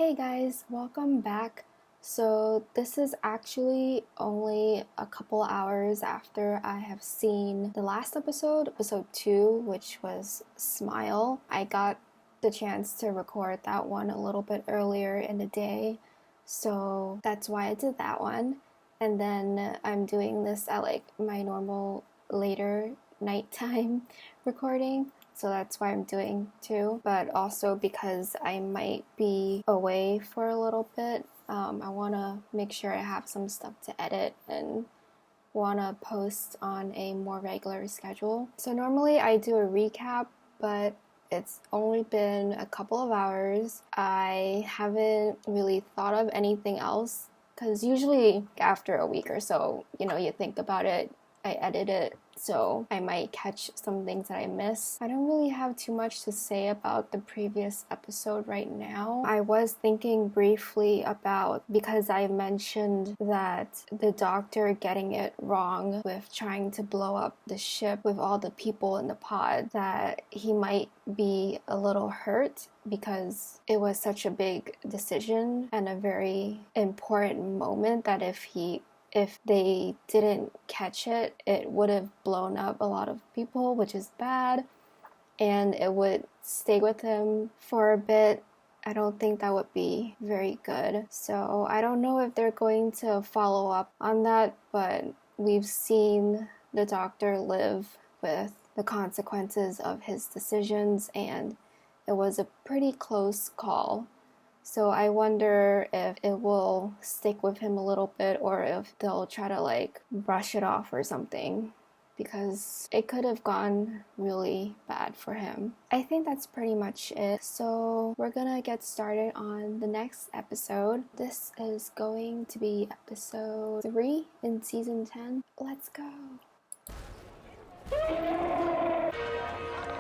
Hey guys, welcome back. So this is actually only a couple hours after I have seen the last episode 2, which was Smile. I got the chance to record that one a little bit earlier in the day, so that's why I did that one. And then I'm doing this at like my normal later nighttime recording. So that's why I'm doing two, but also because I might be away for a little bit. I want to make sure I have some stuff to edit and want to post on a more regular schedule. So normally I do a recap, but it's only been a couple of hours. I haven't really thought of anything else because usually after a week or so, you think about it, I edit it, so I might catch some things that I miss. I don't really have too much to say about the previous episode right now. I was thinking briefly about, because I mentioned that the doctor getting it wrong with trying to blow up the ship with all the people in the pod, that he might be a little hurt because it was such a big decision and a very important moment that if they didn't catch it, it would have blown up a lot of people, which is bad, and it would stay with him for a bit. I don't think that would be very good. So I don't know if they're going to follow up on that, but we've seen the doctor live with the consequences of his decisions, and it was a pretty close call. So I wonder if it will stick with him a little bit or if they'll try to brush it off or something, because it could have gone really bad for him. I think that's pretty much it. So we're gonna get started on the next episode. This is going to be episode 3 in season 10. Let's go.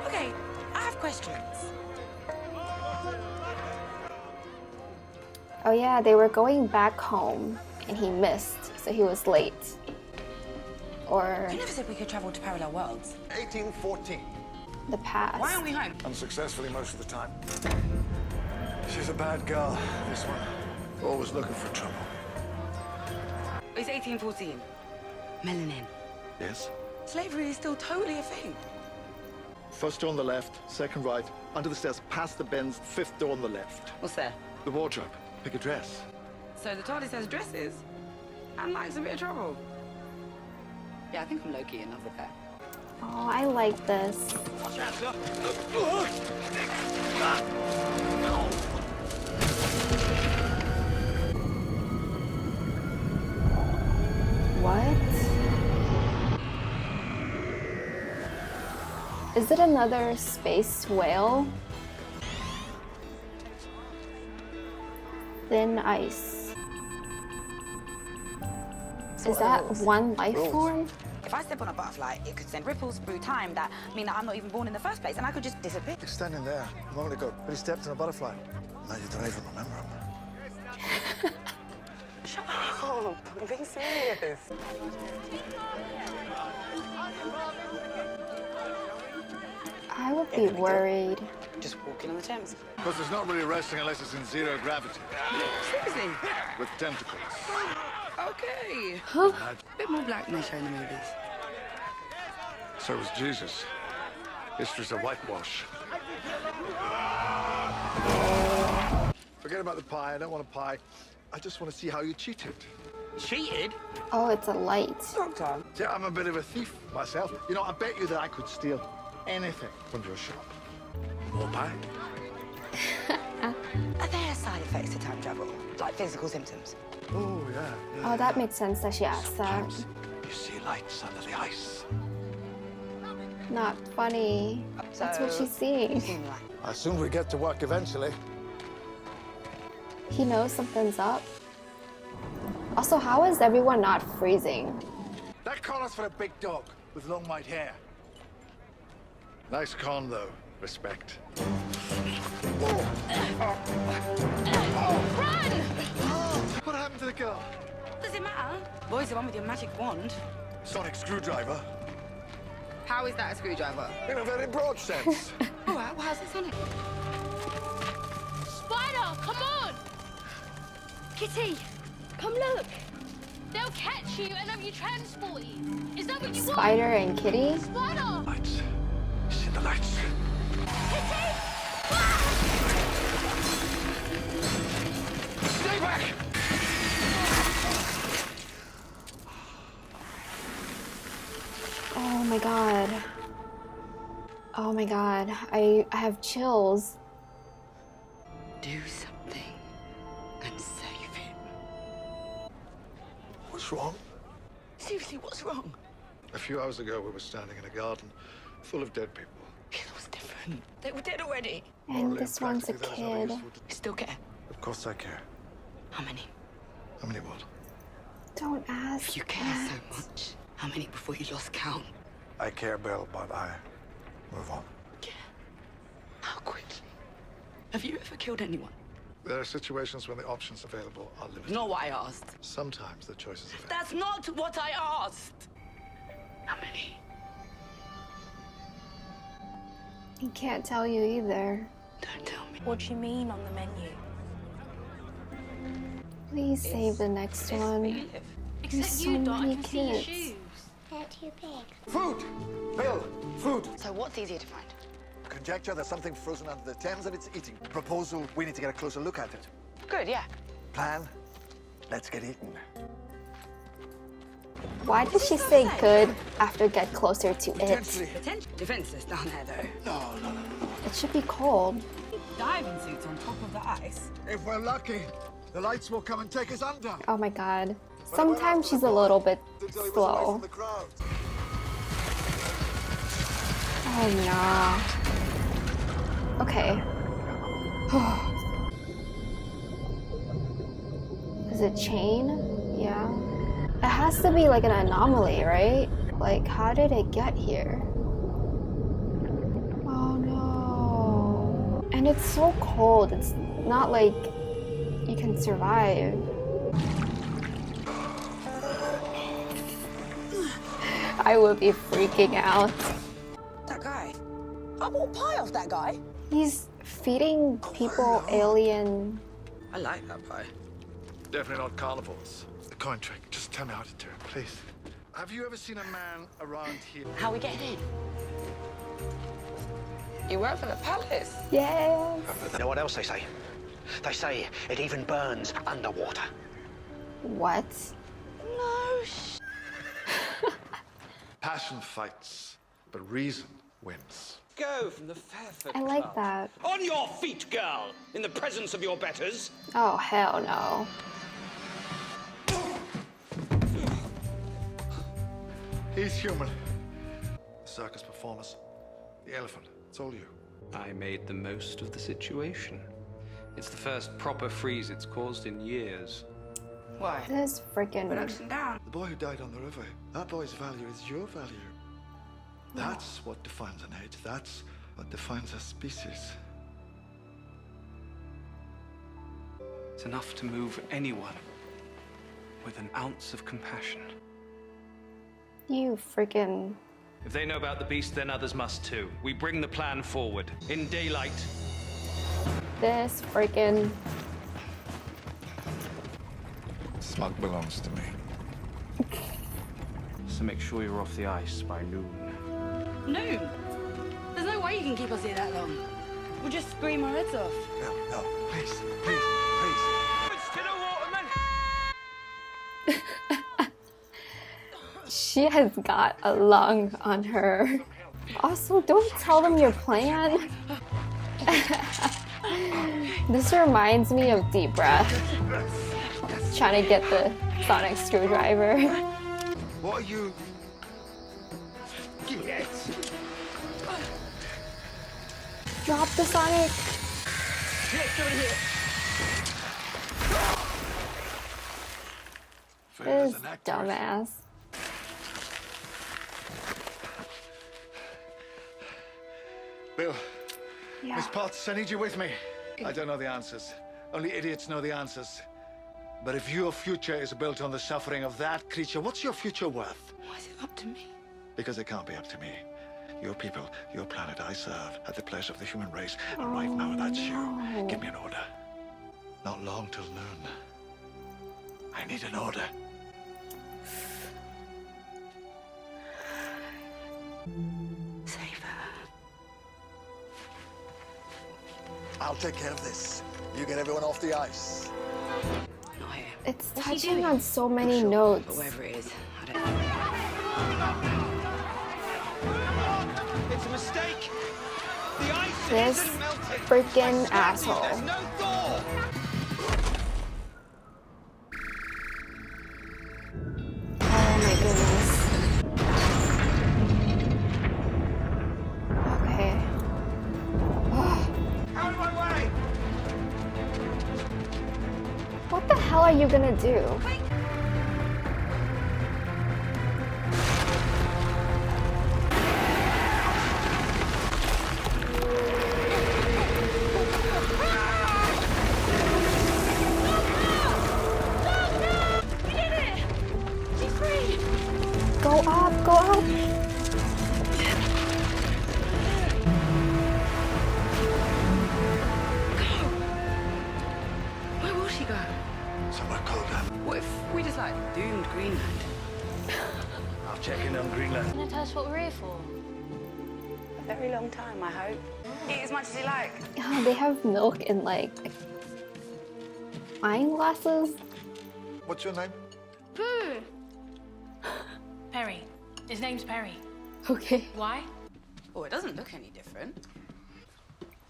Okay, I have questions. Oh yeah, they were going back home and he missed, so he was late. Or You never said we could travel to parallel worlds. 1814. the past. Why aren't we home? Unsuccessfully most of the time. She's a bad girl, this one. Always looking for trouble. It's 1814. Melanin. Yes? Slavery is still totally a thing. First door on the left, second right, under the stairs, past the bins, fifth door on the left. What's there? The wardrobe. Pick a dress. So the TARDIS has dresses and likes a bit of trouble. Yeah, I think I'm low-key in love with her. Oh, I like this. Watch out, sir. What? Is it another space whale? Thin ice. Is that one life form? If I step on a butterfly, it could send ripples through time that mean that I'm not even born in the first place, and I could just disappear. He's standing there a moment ago, but he stepped on a butterfly. Now you don't even remember him. Shut up! I'm being serious. I would be worried. Just walking on the Thames. Because there's not really resting unless it's in zero gravity. Seriously? With tentacles. Okay. Huh? A bit more black than they show in the movies. So was Jesus. History's a whitewash. Forget about the pie. I don't want a pie. I just want to see how you cheated. Cheated? Oh, it's a light. Doctor. See, I'm a bit of a thief myself. I bet you that I could steal anything from your shop. More pie? Are there side effects to time travel? Like physical symptoms? Oh, yeah. Oh, that makes sense that she asked that. Sometimes you see lights under the ice. Not funny. That's what she's seeing. Seem like. I assume we get to work eventually. He knows something's up. Also, how is everyone not freezing? That collar's for a big dog with long white hair. Nice con, though. Respect. Run! What happened to the girl? Does it matter? Boy's the one with your magic wand. Sonic screwdriver. How is that a screwdriver? In a very broad sense. All right, well, how's it Sonic? Spider, come on! Kitty, come look. They'll catch you and have you transported. Is that what you want? Spider and Kitty? Spider! Lights. See the lights. Kitty! Stay back! Oh my god. Oh my god. I have chills. Do something and save him. What's wrong? Seriously, what's wrong? A few hours ago, we were standing in a garden full of dead people. It was different. They were dead already. And Morally this and one's a practically, that is not kid. useful to- You still care? Of course I care. How many? How many what? Don't ask. If you care so much, how many before you lost count? I care, Bill, but I move on. Care? How quickly? Have you ever killed anyone? There are situations when the options available are limited. Not what I asked. Sometimes the choices available. That's not what I asked. How many? He can't tell you either. Don't tell me. What do you mean on the menu? Please save the next one. We live. Except so you, Dot, I many can see your kids. shoes. They're too big. Food! Bill, food! So what's easier to find? Conjecture there's something frozen under the Thames and it's eating. Proposal, we need to get a closer look at it. Good, yeah. Plan, let's get eaten. Why did she say good after get closer to it? Potentially. Defenseless down there, though. No. It should be cold. Diving suits on top of the ice. If we're lucky, the lights will come and take us under. Oh my god. Sometimes she's a little bit slow. Oh no. Okay. Is it chain? Yeah. It has to be like an anomaly, right? Like, how did it get here? Oh no. And it's so cold. It's not like you can survive. I would be freaking out. That guy. I bought pie off that guy. He's feeding people alien. I like that pie. Definitely not carnivores. The coin trick. Just tell me how to do it, please. Have you ever seen a man around here? How we getting in? You work for the palace. Yeah. You know what else they say? They say it even burns underwater. What? No Passion fights, but reason wins. Go from the Fairford I like Club. that. On your feet, girl, in the presence of your betters. Oh, hell no. He's human. Circus performers. The elephant. It's all you. I made the most of the situation. It's the first proper freeze it's caused in years. Why? This freaking. Production down. The boy who died on the river. That boy's value is your value. That's what defines an age. That's what defines a species. It's enough to move anyone with an ounce of compassion. You freaking. If they know about the beast, then others must too. We bring the plan forward. In daylight. This freaking. Slug belongs to me. So make sure you're off the ice by noon. Noon? There's no way you can keep us here that long. We'll just scream our heads off. No, please. She has got a lung on her. Also, don't tell them your plan. This reminds me of Deep Breath. Trying to get the sonic screwdriver. What are you? Drop the sonic. This dumbass. Bill, Yeah. Miss Potts, I need you with me. I don't know the answers. Only idiots know the answers. But if your future is built on the suffering of that creature, what's your future worth? Why is it up to me? Because it can't be up to me. Your people, your planet I serve, at the pleasure of the human race. And right now, that's you. Give me an order. Not long till noon. I need an order. Save her. I'll take care of this. You get everyone off the ice. Not here. It's What's he touching doing? on so many Sure, notes. But wherever it is, I don't know. It's a mistake. The ice This isn't melting. freaking I swear to you, asshole. There's no thaw. Oh my goodness. Okay. Out of my way. What the hell are you gonna do? We did it! She's free! Go up, go up. Where will she go? Somewhere colder. What if we just like doomed Greenland? I'll check in on Greenland. Can you tell us what we're here for? A very long time, I hope. Eat as much as you like. Oh, they have milk in like wine glasses. What's your name? Boo! Perry. His name's Perry. Okay. Why? Oh, it doesn't look any different.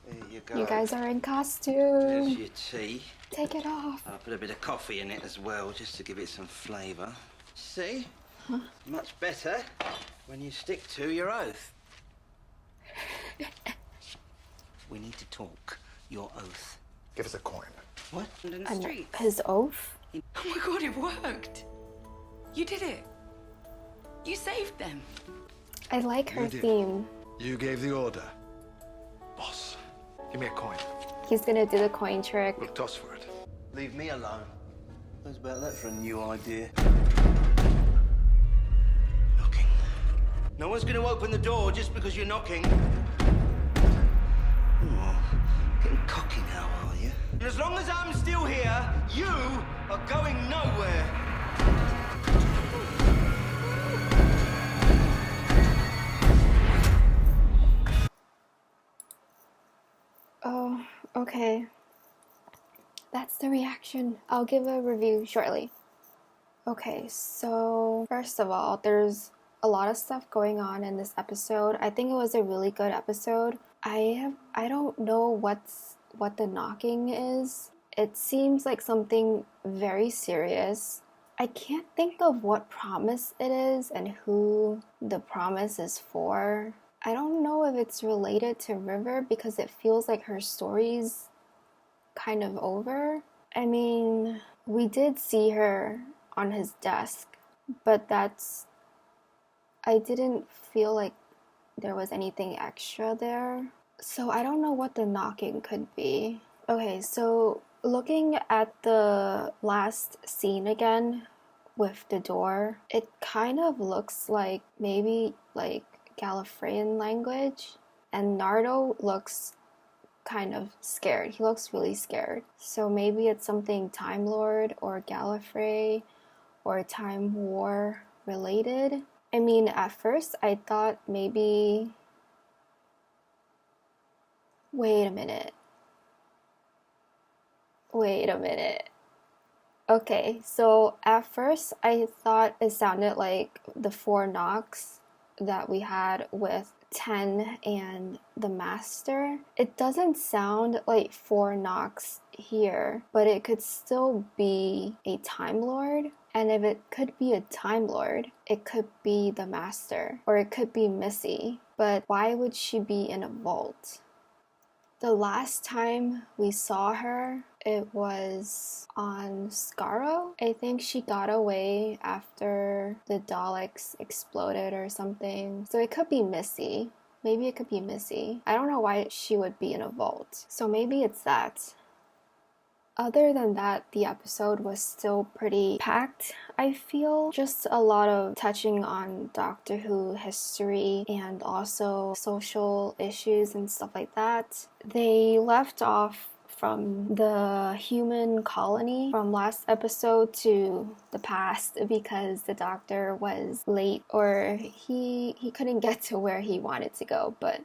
There you go. You guys are in There's costume. your tea. Take it off. I'll put a bit of coffee in it as well, just to give it some flavour. See? Much better when you stick to your oath. We need to talk. Your oath. Give us a coin. What? In the And streets. his oath. Oh my god, it worked! You did it! You saved them! I like her You did. theme. You gave the order. Boss, give me a coin. He's gonna do the coin trick. We'll toss for it. Leave me alone. How's about that for a new idea? Knocking. No one's going to open the door just because you're knocking. Oh, getting cocky now, are you? And as long as I'm still here, you are going nowhere. Oh, okay. That's the reaction. I'll give a review shortly. Okay, so first of all, there's a lot of stuff going on in this episode. I think it was a really good episode. I don't know what the knocking is. It seems like something very serious. I can't think of what promise it is and who the promise is for. I don't know if it's related to River because it feels like her story's kind of over. I mean, we did see her on his desk, but I didn't feel like there was anything extra there. So I don't know what the knocking could be. Okay, so looking at the last scene again with the door, it kind of looks like maybe like Gallifreyan language, and Nardo looks kind of scared. He looks really scared. So maybe it's something Time Lord or Gallifrey or Time War related. I mean, at first I thought maybe... Wait a minute. Okay, so at first I thought it sounded like the 4 knocks that we had with 10 and the Master. It doesn't sound like 4 knocks here, but it could still be a Time Lord. And if it could be a Time Lord, it could be the Master, or it could be Missy. But why would she be in a vault? The last time we saw her, it was on Skaro. I think she got away after the Daleks exploded or something. So it could be Missy. Maybe it could be Missy. I don't know why she would be in a vault. So maybe it's that. Other than that, the episode was still pretty packed, I feel. Just a lot of touching on Doctor Who history and also social issues and stuff like that. They left off from the human colony from last episode to the past because the doctor was late, or he couldn't get to where he wanted to go, but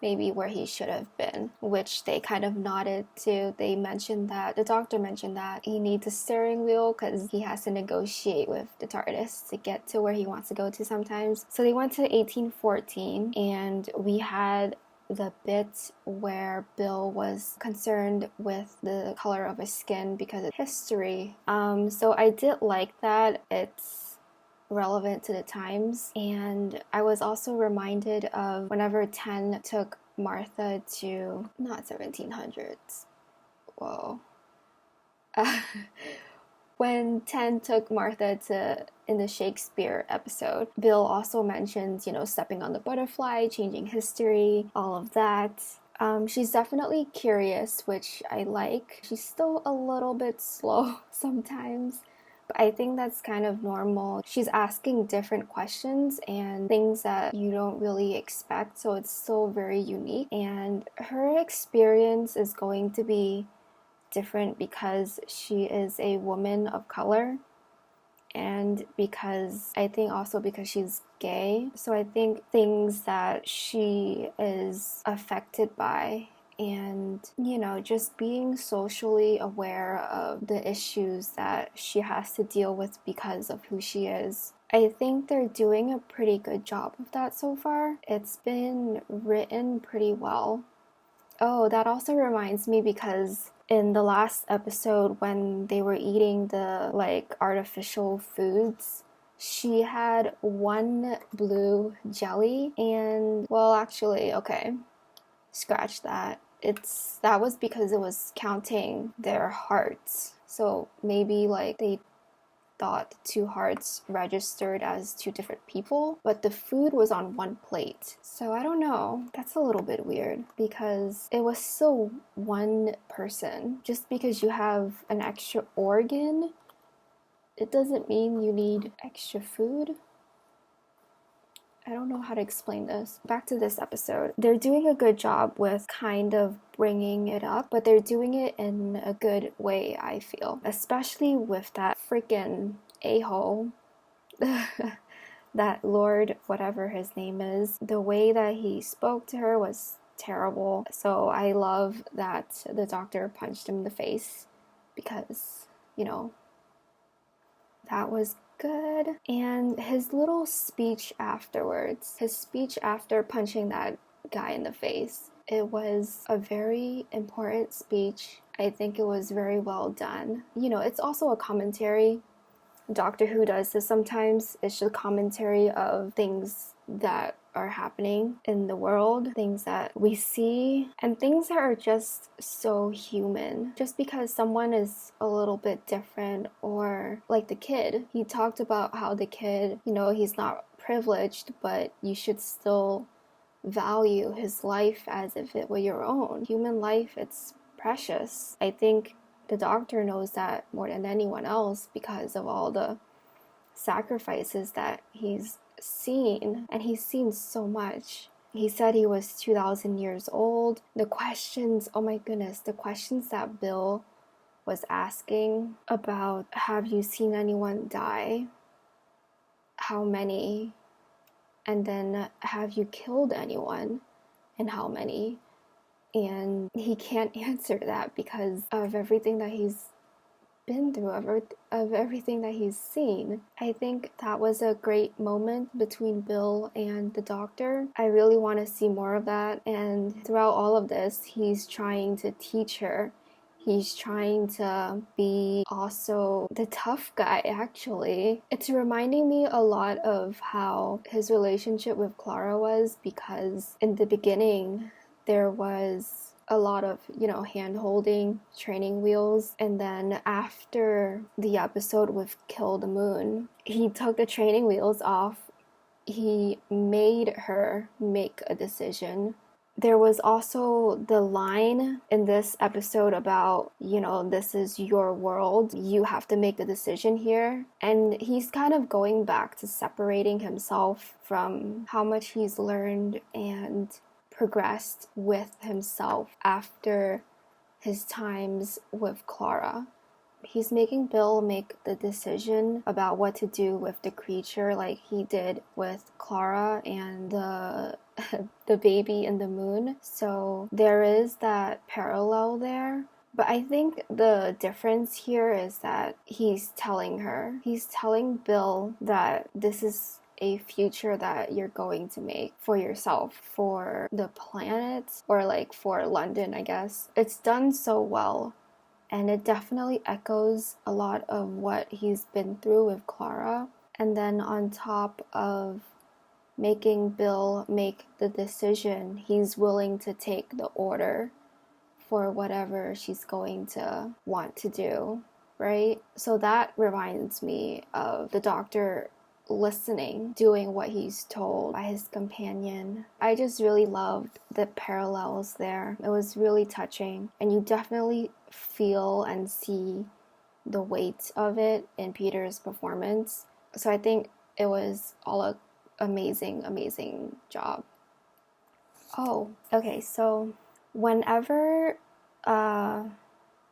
maybe where he should have been, which they kind of nodded to. They mentioned that, the doctor mentioned that he needs a steering wheel because he has to negotiate with the TARDIS to get to where he wants to go to sometimes. So they went to 1814, and we had the bit where Bill was concerned with the color of his skin because of history. So I did like that. It's relevant to the times, and I was also reminded of whenever 10 took Martha to, not 1700s, whoa, when 10 took Martha to, in the Shakespeare episode, Bill also mentions, you know, stepping on the butterfly, changing history, all of that. She's definitely curious, which I like. She's still a little bit slow sometimes, but I think that's kind of normal. She's asking different questions and things that you don't really expect, so it's still very unique. And her experience is going to be different because she is a woman of color, and because I think also because she's gay. So I think things that she is affected by, and, you know, just being socially aware of the issues that she has to deal with because of who she is. I think they're doing a pretty good job of that so far. It's been written pretty well. Oh, that also reminds me, because in the last episode when they were eating the like artificial foods, she had one blue jelly, and, well, actually, okay, scratch that. That was because it was counting their hearts. So maybe like they thought 2 hearts registered as 2 different people, but the food was on one plate. So I don't know. That's a little bit weird because it was still one person. Just because you have an extra organ, it doesn't mean you need extra food. I don't know how to explain this. Back to this episode. They're doing a good job with kind of bringing it up, but they're doing it in a good way, I feel. Especially with that freaking a-hole, that Lord, whatever his name is. The way that he spoke to her was terrible. So I love that the doctor punched him in the face because, you know, that was good. And his little speech afterwards, his speech after punching that guy in the face, it was a very important speech. I think it was very well done. You know, it's also a commentary. Doctor Who does this sometimes. It's just commentary of things that are happening in the world, things that we see, and things that are just so human. Just because someone is a little bit different, or like the kid, he talked about how the kid, you know, he's not privileged, but you should still value his life as if it were your own. Human life, it's precious. I think the doctor knows that more than anyone else because of all the sacrifices that he's seen, and he's seen so much. He said he was 2,000 years old. The questions, oh my goodness, the questions that Bill was asking about, have you seen anyone die? How many? And then, have you killed anyone? And how many? And he can't answer that because of everything that he's been through, of everything that he's seen. I think that was a great moment between Bill and the doctor. I really want to see more of that, and throughout all of this, he's trying to teach her. He's trying to be also the tough guy, actually. It's reminding me a lot of how his relationship with Clara was, because in the beginning, there was a lot of, you know, hand-holding, training wheels, and then after the episode with Kill the Moon, he took the training wheels off. He made her make a decision. There was also the line in this episode about, you know, this is your world, you have to make the decision here. And he's kind of going back to separating himself from how much he's learned and progressed with himself after his times with Clara. He's making Bill make the decision about what to do with the creature like he did with Clara and the the baby in the moon. So there is that parallel there. But I think the difference here is that he's telling Bill that this is a future that you're going to make for yourself, for the planet, or like for London, I guess. It's done so well. And it definitely echoes a lot of what he's been through with Clara. And then on top of making Bill make the decision, he's willing to take the order for whatever she's going to want to do, right? So that reminds me of the doctor listening, doing what he's told by his companion. I just really loved the parallels there. It was really touching, and you definitely feel and see the weight of it in Peter's performance. So I think it was all a amazing job. Oh, okay, so whenever I'm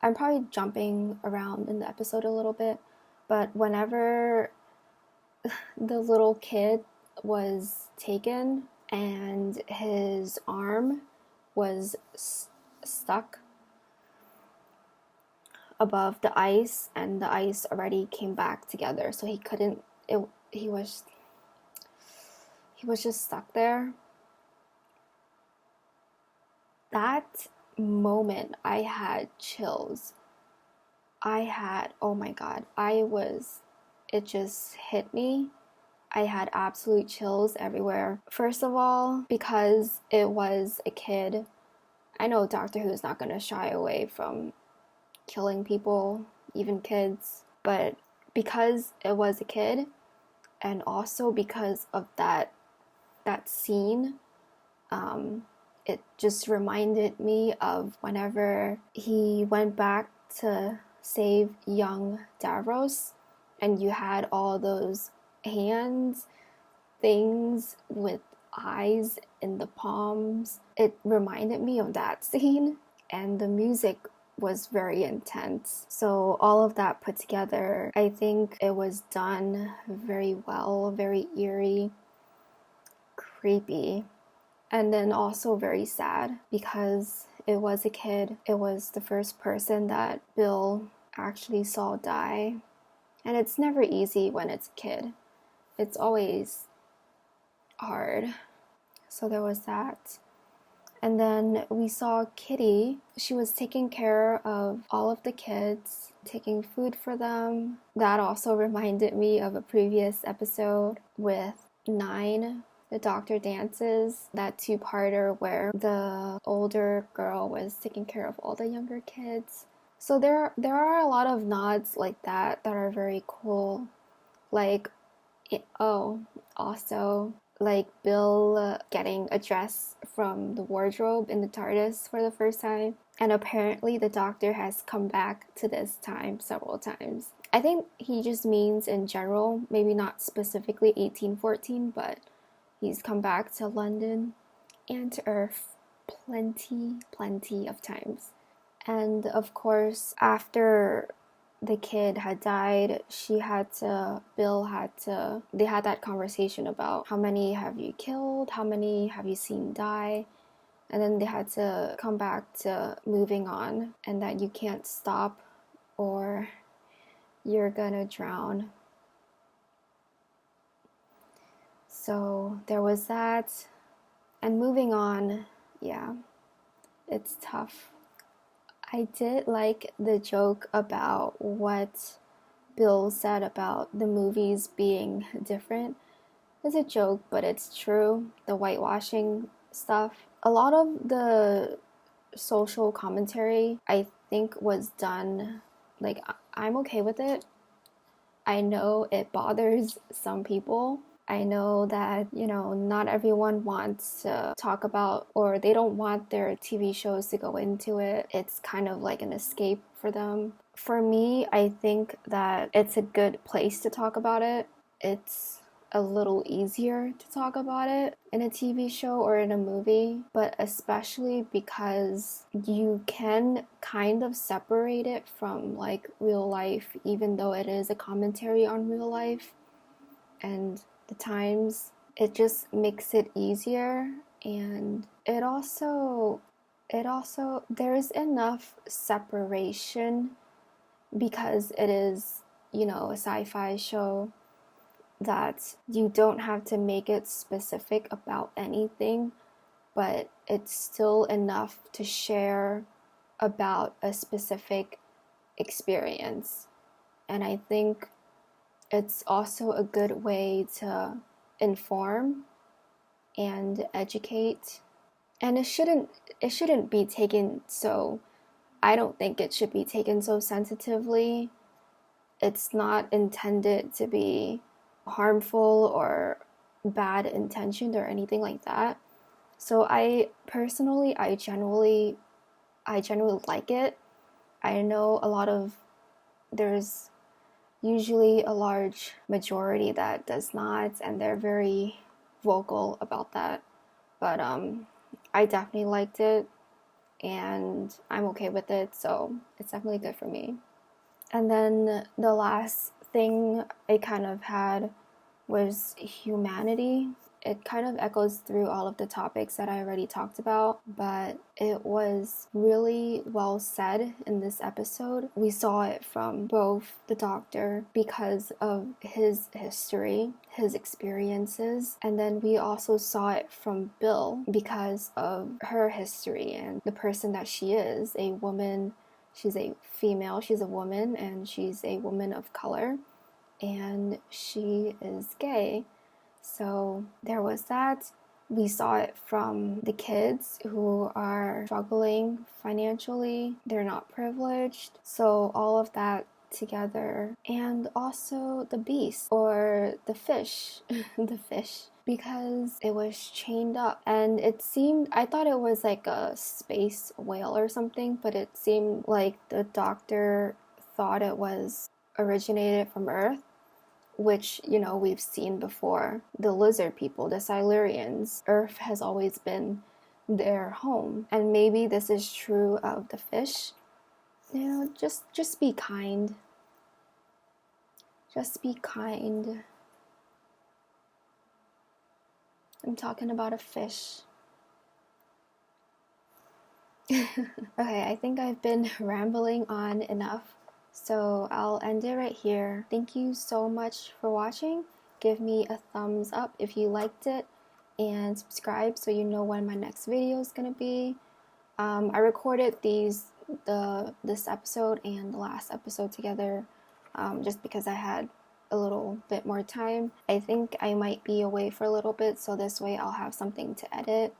probably jumping around in the episode a little bit, but whenever the little kid was taken and his arm was stuck above the ice, and the ice already came back together, so he couldn't, he was just stuck there. That moment, I had chills. Oh my god, it just hit me. I had absolute chills everywhere. First of all, because it was a kid. I know Doctor Who is not going to shy away from killing people, even kids, but because it was a kid, and also because of that scene, it just reminded me of whenever he went back to save young Davros, and you had all those hands things with eyes in the palms. It reminded me of that scene, and the music was very intense. So all of that put together, I think it was done very well, very eerie, creepy, and then also very sad because it was a kid. It was the first person that Bill actually saw die. And it's never easy when it's a kid. It's always hard. So there was that. And then we saw Kitty. She was taking care of all of the kids, taking food for them. That also reminded me of a previous episode with 9, The Doctor Dances, that two-parter where the older girl was taking care of all the younger kids. So there are a lot of nods like that are very cool. Like, also, like Bill getting a dress from the wardrobe in the TARDIS for the first time. And apparently the Doctor has come back to this time several times. I think he just means in general, maybe not specifically 1814, but he's come back to London and to Earth plenty of times. And of course, after the kid had died, they had that conversation about how many have you killed, how many have you seen die, and then they had to come back to moving on, and that you can't stop or you're gonna drown. So there was that, and moving on, yeah, it's tough. I did like the joke about what Bill said about the movies being different. It's a joke, but it's true. The whitewashing stuff. A lot of the social commentary, I think, was done, like, I'm okay with it. I know it bothers some people. I know that, not everyone wants to talk about, or they don't want their TV shows to go into it. It's kind of like an escape for them. For me, I think that it's a good place to talk about it. It's a little easier to talk about it in a TV show or in a movie, but especially because you can kind of separate it from like real life, even though it is a commentary on real life and the times. It just makes it easier, and it also there's enough separation because it is, you know, a sci-fi show, that you don't have to make it specific about anything, but it's still enough to share about a specific experience. And I think it's also a good way to inform and educate. And it shouldn't be taken so, I don't think it should be taken so sensitively. It's not intended to be harmful or bad intentioned or anything like that. So I genuinely like it. I know there's usually a large majority that does not, and they're very vocal about that. But I definitely liked it, and I'm okay with it, so it's definitely good for me. And then the last thing I kind of had was humanity. It kind of echoes through all of the topics that I already talked about, but it was really well said in this episode. We saw it from both the Doctor because of his history, his experiences, and then we also saw it from Bill because of her history and the person that she is, a woman. She's a female, she's a woman, and she's a woman of color, and she is gay. So there was that. We saw it from the kids who are struggling financially. They're not privileged. So all of that together. And also the beast, or the fish. The fish. Because it was chained up. And I thought it was like a space whale or something, but it seemed like the Doctor thought it was originated from Earth, which, you know, we've seen before. The lizard people, the Silurians, Earth has always been their home. And maybe this is true of the fish. You know, just be kind. Just be kind. I'm talking about a fish. Okay, I think I've been rambling on enough, so I'll end it right here. Thank you so much for watching. Give me a thumbs up if you liked it, and subscribe so you know when my next video is gonna be. I recorded this episode and the last episode together, just because I had a little bit more time. I think I might be away for a little bit, so this way I'll have something to edit.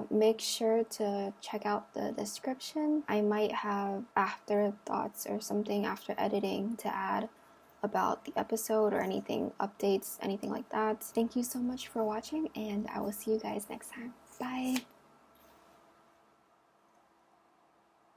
Make sure to check out the description. I might have afterthoughts or something after editing to add about the episode or anything, updates, anything like that. Thank you so much for watching, and I will see you guys next time. Bye!